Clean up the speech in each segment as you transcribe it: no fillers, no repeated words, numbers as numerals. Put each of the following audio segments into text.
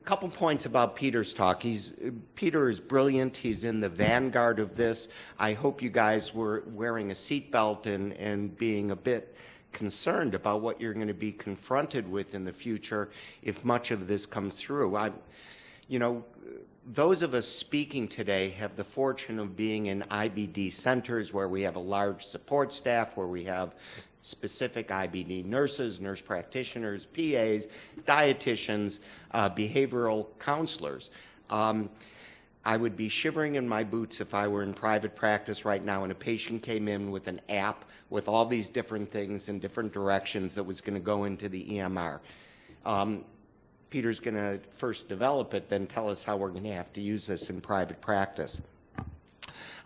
couple points about Peter's talk. Peter is brilliant. He's in the vanguard of this. I hope you guys were wearing a seatbelt and being a bit concerned about what you're going to be confronted with in the future if much of this comes through. Those of us speaking today have the fortune of being in IBD centers where we have a large support staff, where we have specific IBD nurses, nurse practitioners, PAs, dietitians, behavioral counselors. I would be shivering in my boots if I were in private practice right now and a patient came in with an app with all these different things in different directions that was going to go into the EMR. Peter's going to first develop it, then tell us how we're going to have to use this in private practice.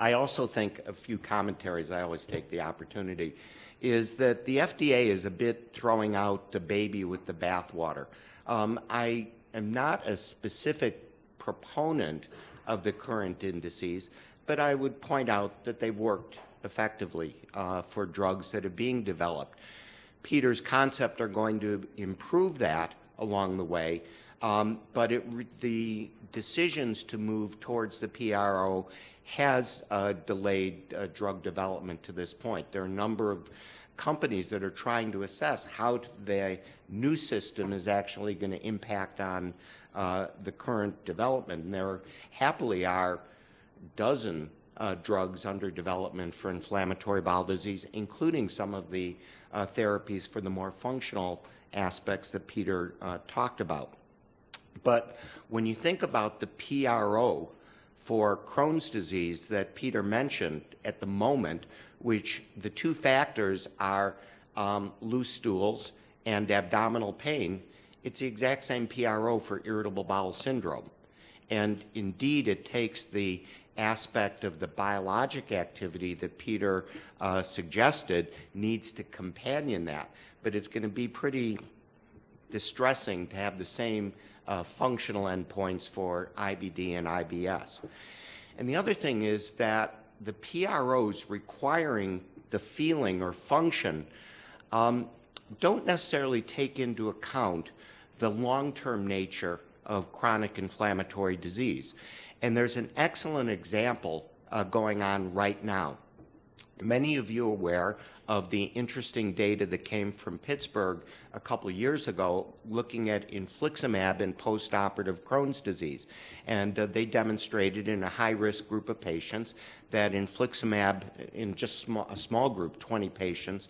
I also think a few commentaries, I always take the opportunity, is that the FDA is a bit throwing out the baby with the bathwater. I am not a specific proponent of the current indices, but I would point out that they've worked effectively for drugs that are being developed. Peter's concept are going to improve that along the way, but the decisions to move towards the PRO has delayed drug development to this point. There are a number of companies that are trying to assess how the new system is actually going to impact on the current development. And there happily are dozen drugs under development for inflammatory bowel disease, including some of the therapies for the more functional aspects that Peter talked about. But when you think about the PRO for Crohn's disease that Peter mentioned at the moment, which the two factors are loose stools and abdominal pain, it's the exact same PRO for irritable bowel syndrome. And indeed, it takes the aspect of the biologic activity that Peter suggested needs to companion that. But it's going to be pretty distressing to have the same functional endpoints for IBD and IBS. And the other thing is that the PROs requiring the feeling or function don't necessarily take into account the long-term nature of chronic inflammatory disease. And there's an excellent example going on right now. Many of you are aware of the interesting data that came from Pittsburgh a couple of years ago looking at infliximab in postoperative Crohn's disease. And they demonstrated in a high-risk group of patients that infliximab, in just a small group, 20 patients,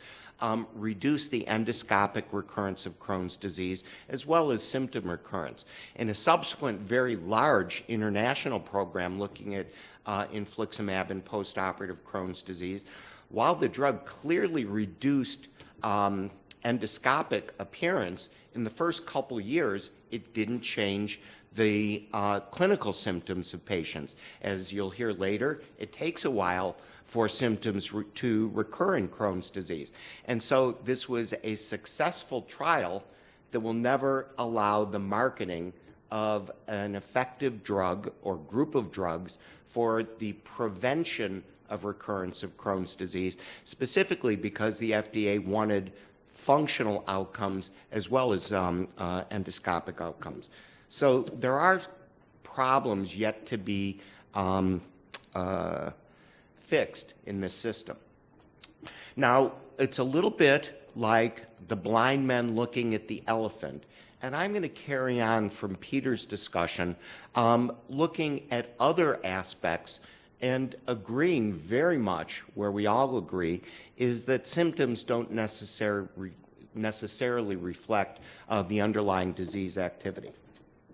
reduced the endoscopic recurrence of Crohn's disease as well as symptom recurrence. In a subsequent very large international program looking at infliximab in postoperative Crohn's disease, while the drug clearly reduced endoscopic appearance, in the first couple of years, it didn't change the clinical symptoms of patients. As you'll hear later, it takes a while for symptoms to recur in Crohn's disease. And so this was a successful trial that will never allow the marketing of an effective drug or group of drugs for the prevention of recurrence of Crohn's disease, specifically because the FDA wanted functional outcomes as well as endoscopic outcomes. So there are problems yet to be fixed in this system. Now, it's a little bit like the blind men looking at the elephant. And I'm going to carry on from Peter's discussion, looking at other aspects and agreeing very much, where we all agree, is that symptoms don't necessarily reflect the underlying disease activity.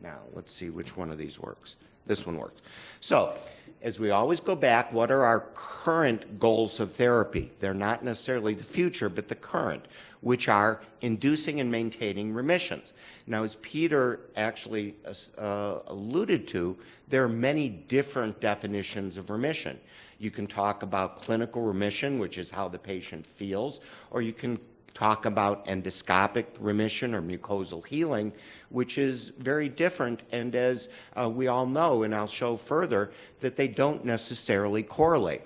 Now, let's see which one of these works. This one works. So, as we always go back, what are our current goals of therapy? They're not necessarily the future, but the current, which are inducing and maintaining remissions. Now, as Peter actually alluded to, there are many different definitions of remission. You can talk about clinical remission, which is how the patient feels, or you can talk about endoscopic remission or mucosal healing, which is very different, and as we all know, and I'll show further, that they don't necessarily correlate.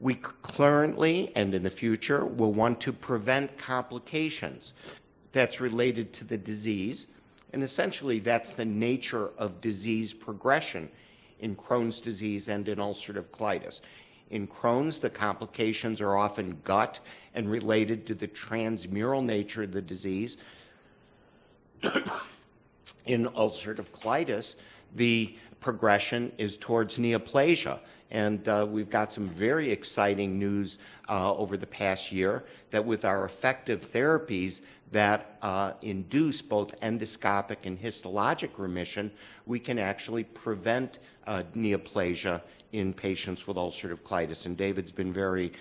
We currently and in the future will want to prevent complications that's related to the disease, And essentially, that's the nature of disease progression in Crohn's disease and in ulcerative colitis. In Crohn's, the complications are often gut and related to the transmural nature of the disease. In ulcerative colitis, the progression is towards neoplasia. And we've got some very exciting news over the past year that with our effective therapies that induce both endoscopic and histologic remission, we can actually prevent neoplasia in patients with ulcerative colitis, and David's been very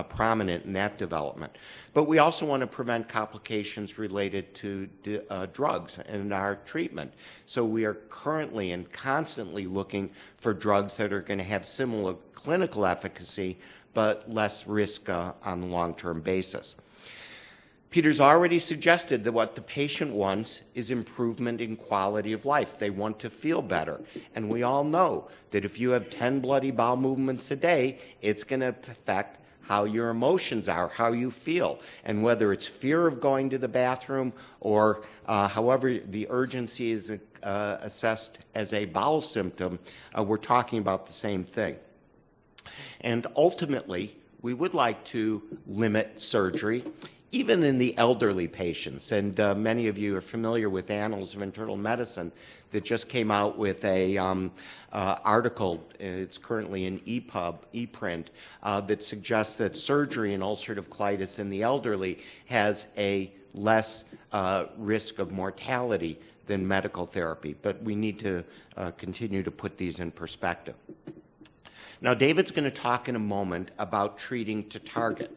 prominent in that development. But we also want to prevent complications related to drugs and our treatment. So we are currently and constantly looking for drugs that are going to have similar clinical efficacy, but less risk on a long-term basis. Peter's already suggested that what the patient wants is improvement in quality of life. They want to feel better. And we all know that if you have 10 bloody bowel movements a day, it's going to affect how your emotions are, how you feel. And whether it's fear of going to the bathroom or however the urgency is assessed as a bowel symptom, we're talking about the same thing. And ultimately, we would like to limit surgery, even in the elderly patients. And many of you are familiar with Annals of Internal Medicine that just came out with a article, it's currently in ePrint, that suggests that surgery in ulcerative colitis in the elderly has a less risk of mortality than medical therapy. But we need to continue to put these in perspective. Now, David's going to talk in a moment about treating to target.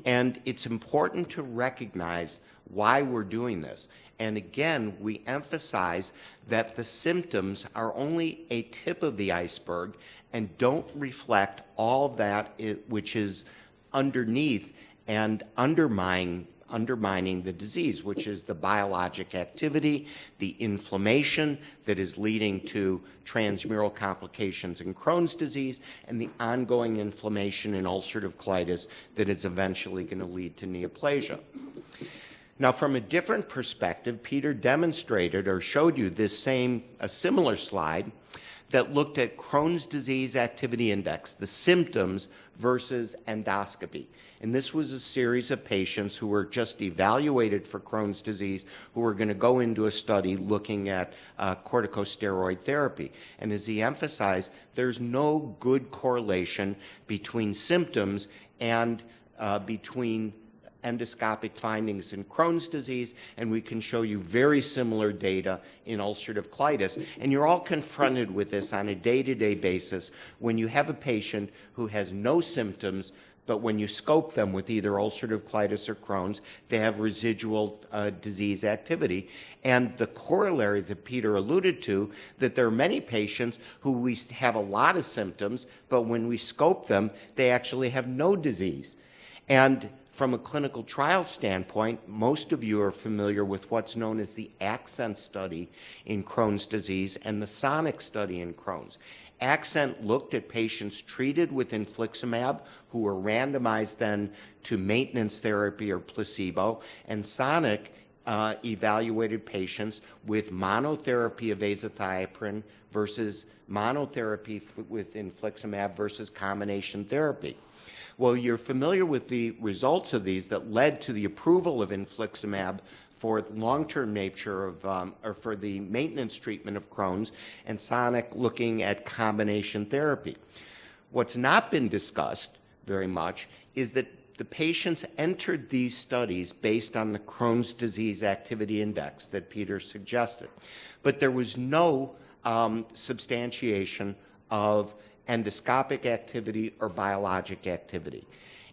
And it's important to recognize why we're doing this. And again, we emphasize that the symptoms are only a tip of the iceberg and don't reflect all that which is underneath and undermining the disease, which is the biologic activity, the inflammation that is leading to transmural complications in Crohn's disease, and the ongoing inflammation in ulcerative colitis that is eventually going to lead to neoplasia. Now, from a different perspective, Peter demonstrated or showed you a similar slide that looked at Crohn's disease activity index, the symptoms versus endoscopy. And this was a series of patients who were just evaluated for Crohn's disease who were going to go into a study looking at corticosteroid therapy. And as he emphasized, there's no good correlation between symptoms and between endoscopic findings in Crohn's disease, and we can show you very similar data in ulcerative colitis. And you're all confronted with this on a day-to-day basis when you have a patient who has no symptoms, but when you scope them with either ulcerative colitis or Crohn's, they have residual disease activity. And the corollary that Peter alluded to, that there are many patients who we have a lot of symptoms, but when we scope them, they actually have no disease. And from a clinical trial standpoint, most of you are familiar with what's known as the ACCENT study in Crohn's disease and the SONIC study in Crohn's. ACCENT looked at patients treated with infliximab who were randomized then to maintenance therapy or placebo, and SONIC evaluated patients with monotherapy of azathioprine versus monotherapy with infliximab versus combination therapy. Well, you're familiar with the results of these that led to the approval of infliximab for long-term nature of, or for the maintenance treatment of Crohn's, and SONIC looking at combination therapy. What's not been discussed very much is that the patients entered these studies based on the Crohn's disease activity index that Peter suggested, but there was no substantiation of endoscopic activity or biologic activity.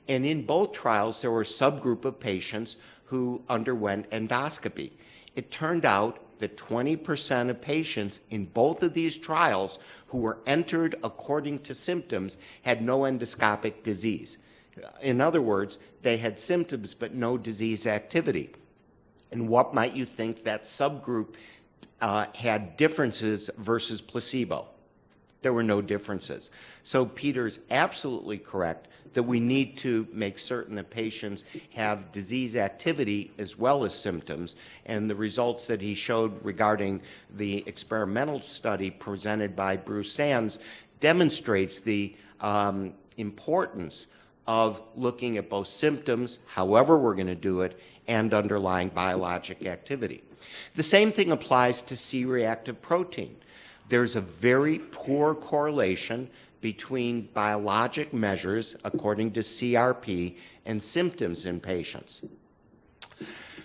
And in both trials, there were a subgroup of patients who underwent endoscopy. It turned out that 20% of patients in both of these trials who were entered according to symptoms had no endoscopic disease. In other words, they had symptoms but no disease activity. And what might you think that subgroup had differences versus placebo? There were no differences. So Peter's absolutely correct that we need to make certain that patients have disease activity as well as symptoms, and the results that he showed regarding the experimental study presented by Bruce Sands demonstrates the importance of looking at both symptoms, however we're going to do it, and underlying biologic activity. The same thing applies to C-reactive protein. There's a very poor correlation between biologic measures, according to CRP, and symptoms in patients.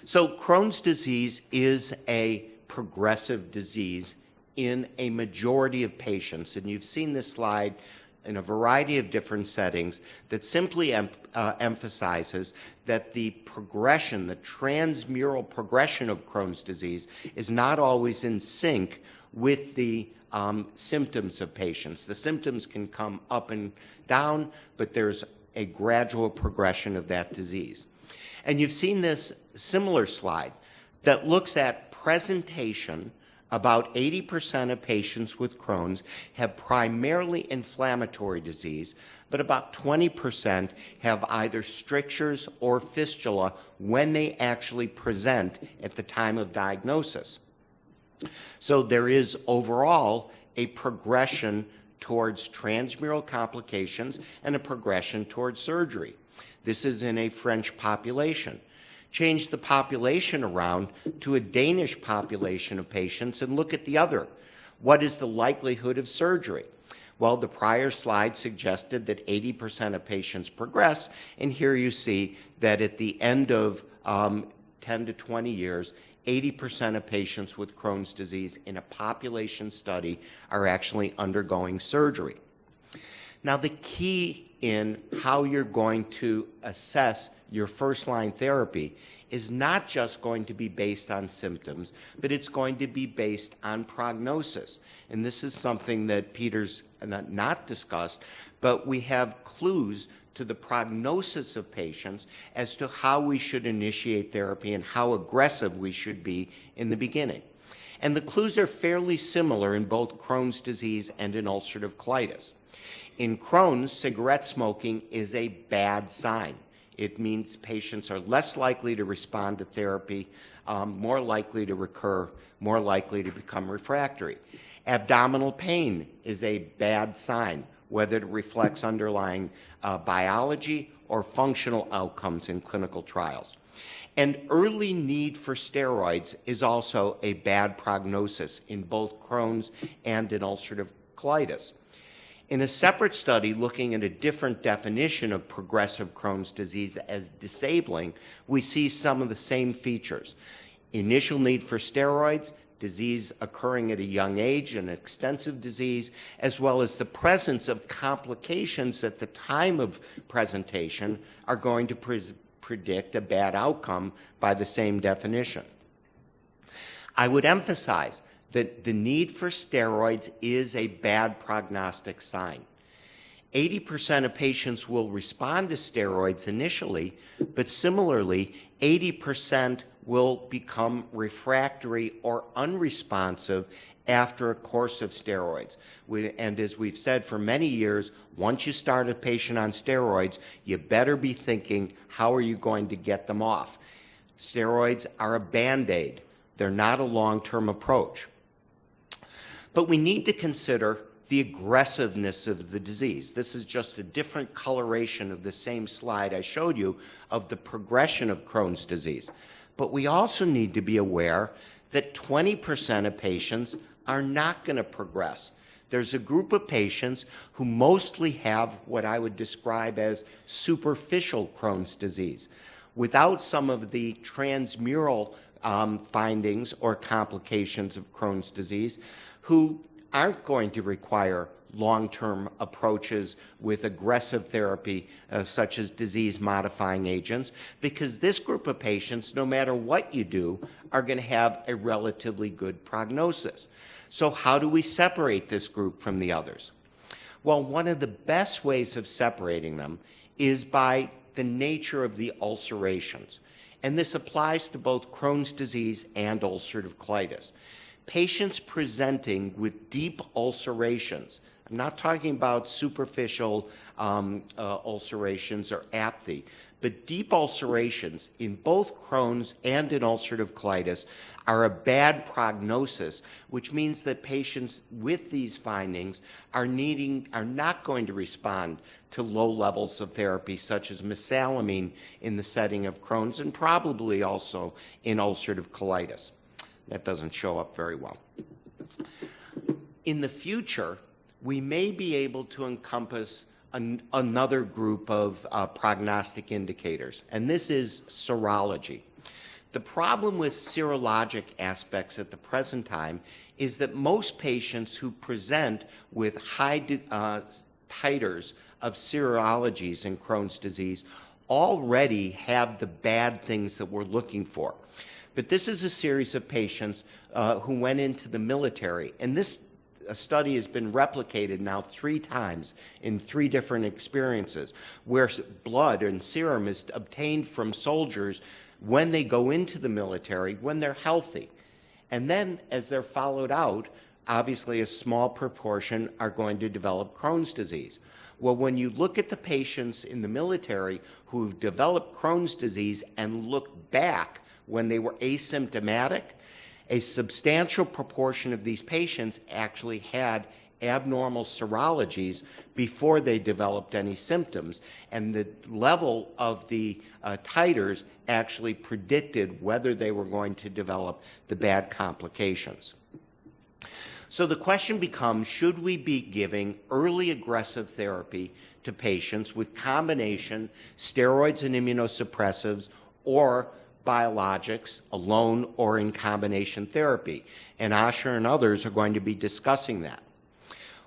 So Crohn's disease is a progressive disease in a majority of patients, and you've seen this slide in a variety of different settings that simply emphasizes that the progression, the transmural progression of Crohn's disease is not always in sync with the symptoms of patients. The symptoms can come up and down, but there's a gradual progression of that disease. And you've seen this similar slide that looks at presentation. About 80% of patients with Crohn's have primarily inflammatory disease, but about 20% have either strictures or fistula when they actually present at the time of diagnosis. So there is overall a progression towards transmural complications and a progression towards surgery. This is in a French population. Change the population around to a Danish population of patients and look at the other. What is the likelihood of surgery? Well, the prior slide suggested that 80% of patients progress, and here you see that at the end of 10 to 20 years, 80% of patients with Crohn's disease in a population study are actually undergoing surgery. Now, the key in how you're going to assess your first-line therapy is not just going to be based on symptoms, but it's going to be based on prognosis. And this is something that Peter's not discussed, but we have clues to the prognosis of patients as to how we should initiate therapy and how aggressive we should be in the beginning. And the clues are fairly similar in both Crohn's disease and in ulcerative colitis. In Crohn's, cigarette smoking is a bad sign. It means patients are less likely to respond to therapy, more likely to recur, more likely to become refractory. Abdominal pain is a bad sign, whether it reflects underlying biology or functional outcomes in clinical trials. And early need for steroids is also a bad prognosis in both Crohn's and in ulcerative colitis. In a separate study looking at a different definition of progressive Crohn's disease as disabling, we see some of the same features. Initial need for steroids, disease occurring at a young age, an extensive disease, as well as the presence of complications at the time of presentation are going to predict a bad outcome by the same definition. I would emphasize that the need for steroids is a bad prognostic sign. 80% of patients will respond to steroids initially, but similarly, 80% will become refractory or unresponsive after a course of steroids. And as we've said for many years, once you start a patient on steroids, you better be thinking, how are you going to get them off? Steroids are a Band-Aid. They're not a long-term approach. But we need to consider the aggressiveness of the disease. This is just a different coloration of the same slide I showed you of the progression of Crohn's disease. But we also need to be aware that 20% of patients are not going to progress. There's a group of patients who mostly have what I would describe as superficial Crohn's disease, without some of the transmural findings or complications of Crohn's disease, who aren't going to require long-term approaches with aggressive therapy such as disease-modifying agents, because this group of patients, no matter what you do, are going to have a relatively good prognosis. So how do we separate this group from the others? Well, one of the best ways of separating them is by the nature of the ulcerations. And this applies to both Crohn's disease and ulcerative colitis. Patients presenting with deep ulcerations, I'm not talking about superficial ulcerations or apathy, but deep ulcerations in both Crohn's and in ulcerative colitis are a bad prognosis, which means that patients with these findings are not going to respond to low levels of therapy such as mesalamine in the setting of Crohn's and probably also in ulcerative colitis. That doesn't show up very well. In the future, we may be able to encompass another group of prognostic indicators, and this is serology. The problem with serologic aspects at the present time is that most patients who present with high titers of serologies in Crohn's disease already have the bad things that we're looking for. But this is a series of patients who went into the military, and this study has been replicated now 3 times in 3 different experiences, where blood and serum is obtained from soldiers when they go into the military, when they're healthy. And then, as they're followed out, obviously a small proportion are going to develop Crohn's disease. Well, when you look at the patients in the military who've developed Crohn's disease and look back when they were asymptomatic, a substantial proportion of these patients actually had abnormal serologies before they developed any symptoms, and the level of the titers actually predicted whether they were going to develop the bad complications. So the question becomes, should we be giving early aggressive therapy to patients with combination steroids and immunosuppressives or biologics alone or in combination therapy? And Asher and others are going to be discussing that.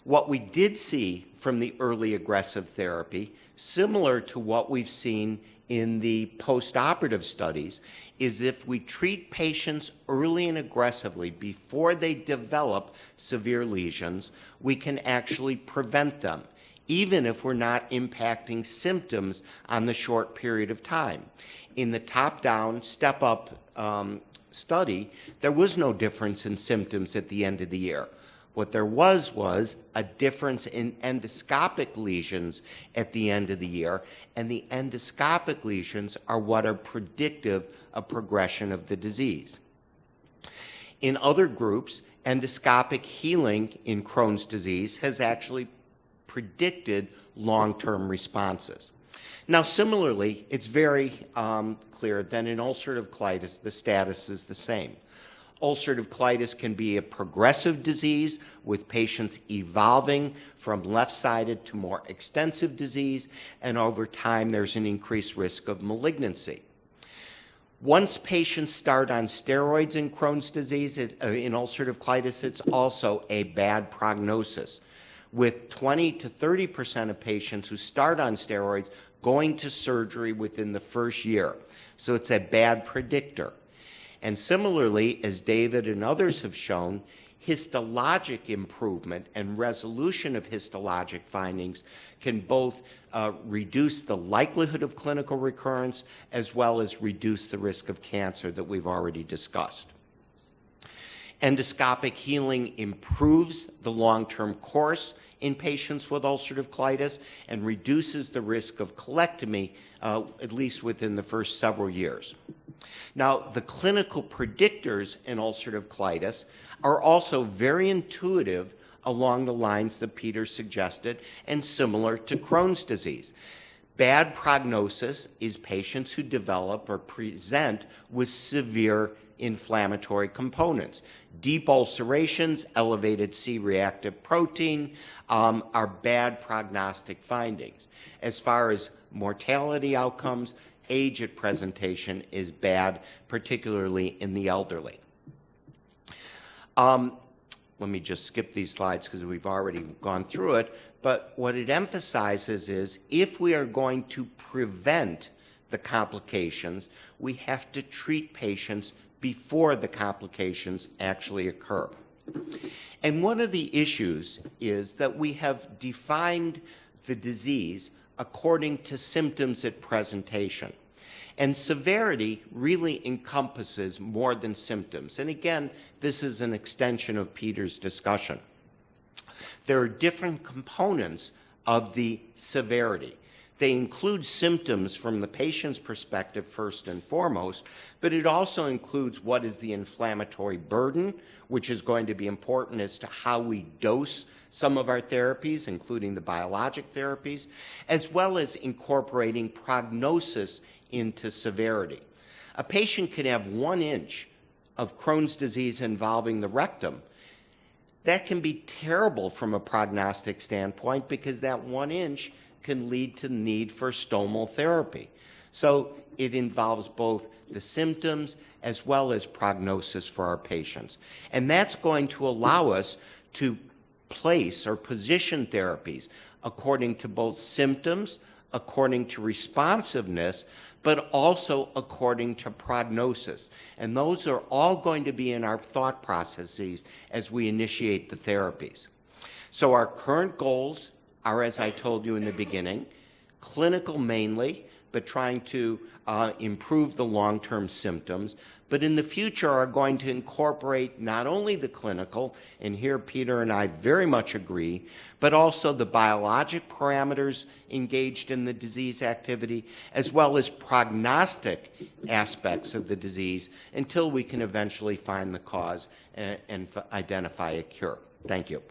What we did see from the early aggressive therapy, similar to what we've seen in the postoperative studies, is if we treat patients early and aggressively before they develop severe lesions, we can actually prevent them, even if we're not impacting symptoms on the short period of time. In the top-down, step-up study, there was no difference in symptoms at the end of the year. What there was a difference in endoscopic lesions at the end of the year, and the endoscopic lesions are what are predictive of progression of the disease. In other groups, endoscopic healing in Crohn's disease has actually predicted long-term responses. Now, similarly, it's very clear that in ulcerative colitis, the status is the same. Ulcerative colitis can be a progressive disease with patients evolving from left-sided to more extensive disease, and over time there's an increased risk of malignancy. Once patients start on steroids in Crohn's disease, in ulcerative colitis, it's also a bad prognosis, with 20 to 30% of patients who start on steroids going to surgery within the first year. So it's a bad predictor. And similarly, as David and others have shown, histologic improvement and resolution of histologic findings can both reduce the likelihood of clinical recurrence as well as reduce the risk of cancer that we've already discussed. Endoscopic healing improves the long-term course in patients with ulcerative colitis and reduces the risk of colectomy, at least within the first several years. Now, the clinical predictors in ulcerative colitis are also very intuitive along the lines that Peter suggested and similar to Crohn's disease. Bad prognosis is patients who develop or present with severe inflammatory components. Deep ulcerations, elevated C-reactive protein are bad prognostic findings. As far as mortality outcomes, age at presentation is bad, particularly in the elderly. Let me just skip these slides because we've already gone through it, but what it emphasizes is if we are going to prevent the complications, we have to treat patients before the complications actually occur. And one of the issues is that we have defined the disease according to symptoms at presentation. And severity really encompasses more than symptoms. And again, this is an extension of Peter's discussion. there are different components of the severity. They include symptoms from the patient's perspective first and foremost, but it also includes what is the inflammatory burden, which is going to be important as to how we dose some of our therapies, including the biologic therapies, as well as incorporating prognosis into severity. A patient can have 1 inch of Crohn's disease involving the rectum. That can be terrible from a prognostic standpoint because that 1 inch can lead to the need for stomal therapy. So it involves both the symptoms as well as prognosis for our patients. And that's going to allow us to place or position therapies according to both symptoms, according to responsiveness, but also according to prognosis. And those are all going to be in our thought processes as we initiate the therapies. So our current goals are, as I told you in the beginning, clinical mainly, but trying to improve the long-term symptoms, but in the future are going to incorporate not only the clinical, and here Peter and I very much agree, but also the biologic parameters engaged in the disease activity, as well as prognostic aspects of the disease until we can eventually find the cause and identify a cure. Thank you.